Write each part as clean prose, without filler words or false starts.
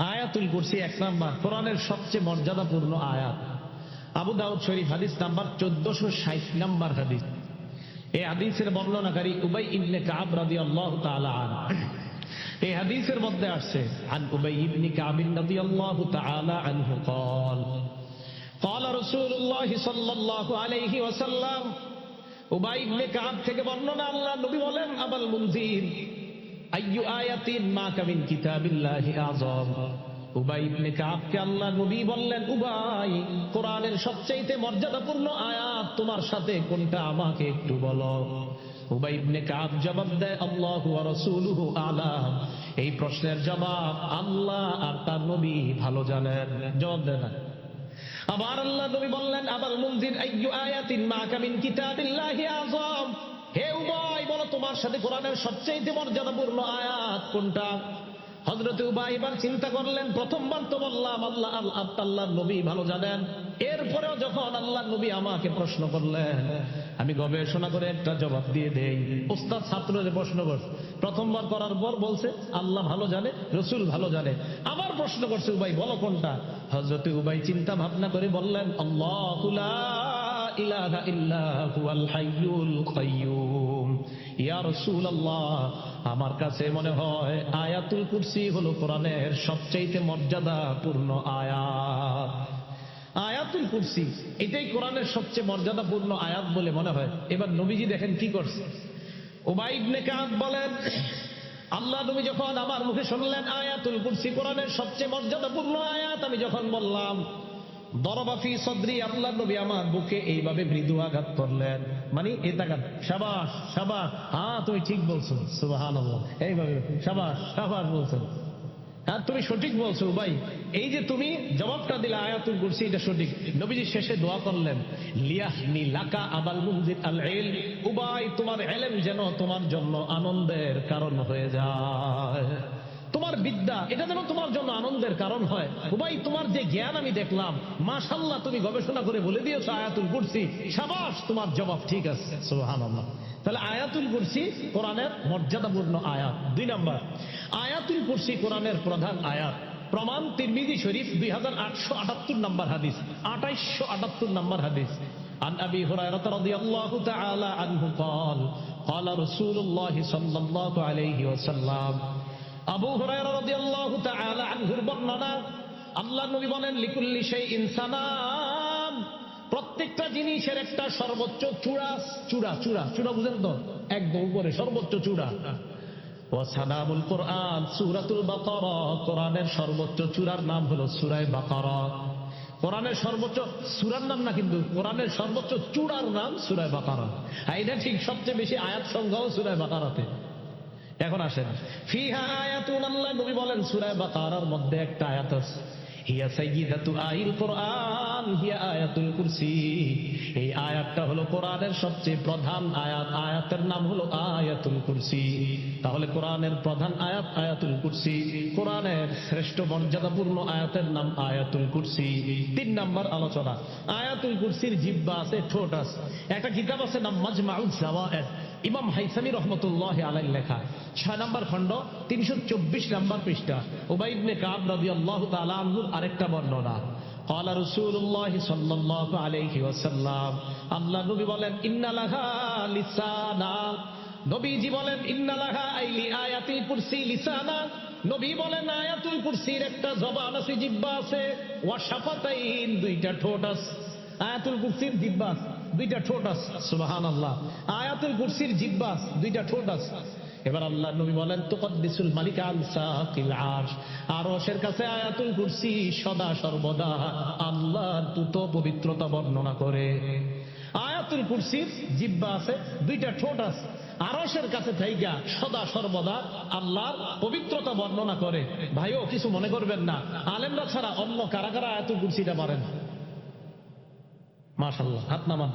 আয়াতুল কুরসি 1 নাম্বার কোরআনের সবচেয়ে মর্যাদাপূর্ণ আয়াত। আবু দাউদ শরীফ হাদিস নাম্বার 1460 নাম্বার হাদিস। এই হাদিসের বর্ণনাকারী উবাই ইবনে কাব রাদিয়াল্লাহু তাআলা আনহু। এই হাদিসের মধ্যে আসছে আন উবাই ইবনে কাব রাদিয়াল্লাহু তাআলা আনহু قال قال رسول الله صلى الله عليه وسلم। উবাই ইবনে কাব থেকে বর্ণনা, আল্লাহ নবী বলেন, আবাল মুনজির আইয়ু আয়াতিন মা কামিন কিতাবিল্লাহি আযম। উবাই ইবনে কাবকে আল্লাহ নবী বললেন, উবাই, কোরআনের সবচেয়ে মর্যাদাপূর্ণ আয়াত তোমার সাথে কোনটা আমাকে একটু বলো। উবাই ইবনে কাব জবাব দেয়, আল্লাহু ওয়া রাসূলুহু আ'লাম। এই প্রশ্নের জবাব আল্লাহ আর তার নবী ভালো জানেন। জবাব দেন না। আবার আল্লাহ নবী বললেন, আবাল মুনজির আইয়ু আয়াতিন মা কামিন কিতাবিল্লাহি আযম। হে উবাই, বলো তোমার সাথে কোরআনের সবচেয়ে মর্যাদাপূর্ণ আয়াত কোনটা? হযরত উবাই এবার চিন্তা করলেন, প্রথমবার তো বললাম আল্লাহ আল্লাহর নবী ভালো জানেন। এরপরেও যখন আল্লাহর নবী আমাকে প্রশ্ন করলেন, আমি গবেষণা করে একটা জবাব দিয়ে দেই। ওস্তাদ ছাত্রদের প্রশ্ন করছে, প্রথমবার করার পর বলছে আল্লাহ ভালো জানে, রাসূল ভালো জানে। আবার প্রশ্ন করছে, উবাই বলো কোনটা? হযরত উবাই চিন্তা ভাবনা করে বললেন, আল্লাহু লা ইলাহা ইল্লা হুয়াল হাইয়ুল কাইয়্যুম। ইয়া রাসূলুল্লাহ, আমার কাছে মনে হয় আয়াতুল কুরসি হলো কোরআনের সবচেয়ে মর্যাদাপূর্ণ আয়াত। আয়াতুল কুরসি এটাই কোরআনের সবচেয়ে মর্যাদাপূর্ণ আয়াত বলে মনে হয়। এবার নবীজি দেখেন কি করছে। উবাই ইবনে কাব বলেন, আল্লাহ নবী যখন আমার মুখে শুনলেন আয়াতুল কুরসি কোরআনের সবচেয়ে মর্যাদাপূর্ণ আয়াত, আমি যখন বললাম, দরবা ফি সদরি, আল্লাহ নবী আমার বুকে এইভাবে মৃদু আঘাত করলেন। মানে এটা শাবাশ শাবাশ, হ্যাঁ তুমি ঠিক বলছো, সুবহানাল্লাহ, এইভাবে শাবাশ শাবাশ বলছেন, হ্যাঁ তুমি সঠিক বলছো উবাই, এই যে তুমি জবাবটা দিলে আয়াতুল কুরসি এটা সঠিক। নবীজি শেষে দোয়া করলেন, লিয়াহনি লাকা আবাল মুনজির আল ইলম। উবাই, তোমার ইলম যেন তোমার জন্য আনন্দের কারণ হয়ে যায়। তোমার বিদ্যা এটা যেন তোমার জন্য আনন্দের কারণ হয়। উবাই, তোমার যে জ্ঞান আমি দেখলাম, মাশাআল্লাহ, তুমি গবেষণা করে বলে দিয়েছো আয়াতুল কুরসি, শাবাশ, তোমার জবাব ঠিক আছে, সুবহানাল্লাহ। তাহলে আয়াতুল কুরসি কোরআনের মর্যাদাপূর্ণ আয়াত। 2 নাম্বার, আয়াতুল কুরসি কোরআনের প্রধান আয়াত। প্রমাণ তিরমিজি শরীফ 2878 নাম্বার হাদিস, 2878 নাম্বার হাদিস। عن أبي هريرة رضي الله تعالى عنه قال قال رسول الله صلى الله عليه وسلم। আবু হুরায়রা রাদিয়াল্লাহু তাআলা আনহুর বর্ণনা, আল্লাহ নবী বলেন, লিকুল্লি শাইইন সানাম। প্রত্যেকটা জিনিসের একটা সর্বোচ্চ চূড়া, চূড়া চূড়া চূড়া বুঝেন তো, একদম উপরে সর্বোচ্চ চূড়া। ওয়া সানামুল কোরআন সূরাতুল বাকারা, কোরআনের সর্বোচ্চ চূড়ার নাম হলো সূরা বাকারা। কোরআনের সর্বোচ্চ সূরার নাম না, কিন্তু কোরআনের সর্বোচ্চ চূড়ার নাম সূরা বাকারা। এটা ঠিক, সবচেয়ে বেশি আয়াত সংখ্যাও সূরা বাকারাতে। এখন আসেন, ফিহা আয়াতুন, আল্লাহ নবী বলেন সূরা বাকারার মধ্যে একটা আয়াত আছে, হিয়া সাইয়্যিদাতু আইল কোরআন হিয়া আয়াতুল কুরসি। এই আয়াতটা হলো কোরআনের সবচেয়ে প্রধান আয়াত, আয়াতের নাম হলো আয়াতুল কুরসি। তাহলে কোরআনের প্রধান আয়াত আয়াতুল কুরসি, কোরআনের শ্রেষ্ঠ মর্যাদাপূর্ণ আয়াতের নাম আয়াতুল কুরসি। 3 নাম্বার আলোচনা, আয়াতুল কুরসির জিহ্বা আছে, ঠোঁট আছে। একটা কিতাব আছে নাম মাজমাউজ জাওয়ায়েদ, ইমাম হাইসামি রহমতুল্লাহি আলাইহি লেখা, 6 নাম্বার খণ্ড, 324 নাম্বার পৃষ্ঠা। উবাই ইবনে কাব রাদিয়াল্লাহু তাআলা আনহু আরেকটা বর্ণনা, قال رسول الله صلى الله عليه وسلم। আল্লাহ নবী বলেন, ইন্না লাহা লিসানা। নবীজি বলেন, ইন্না লাহা আইলি আয়াতুল কুরসি লিসানা। নবী বলেন, আয়াতুল কুরসির একটা জবান আছে, জিহ্বা আছে, ওয়া শাফাতাইন, 2টা ঠোঁট আছে। আয়াতুল কুরসির জিহ্বা, 2টা ঠোঁট আছে, সুবহানাল্লাহ। আয়াতুল কুরসির জিহ্বা, 2টা ঠোঁট আছে। এবার আল্লাহ নবী বলেন, তুকদ্দিসুল মালিক আন সাকিল আরশ। আরশের কাছে আয়াতুল কুরসি সদা সর্বদা আল্লাহর তুত পবিত্রতা বর্ণনা করে। আয়াতুল কুরসির জিহ্বা আছে, 2টা ঠোঁট আছে, আরশের কাছে থাইকা সদা সর্বদা আল্লাহর পবিত্রতা বর্ণনা করে। ভাইও কিছু মনে করবেন না, আলেমরা ছাড়া অন্য কারা কারা আয়াতুল কুরসিটা পারেন? মাশাআল্লাহ, হাত নামান,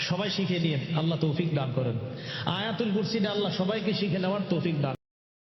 সবাই শিখে নিয়ে আল্লাহ তৌফিক দান করেন। আয়াতুল কুরসিটা আল্লাহ সবাইকে শিখে নেওয়ার তৌফিক দান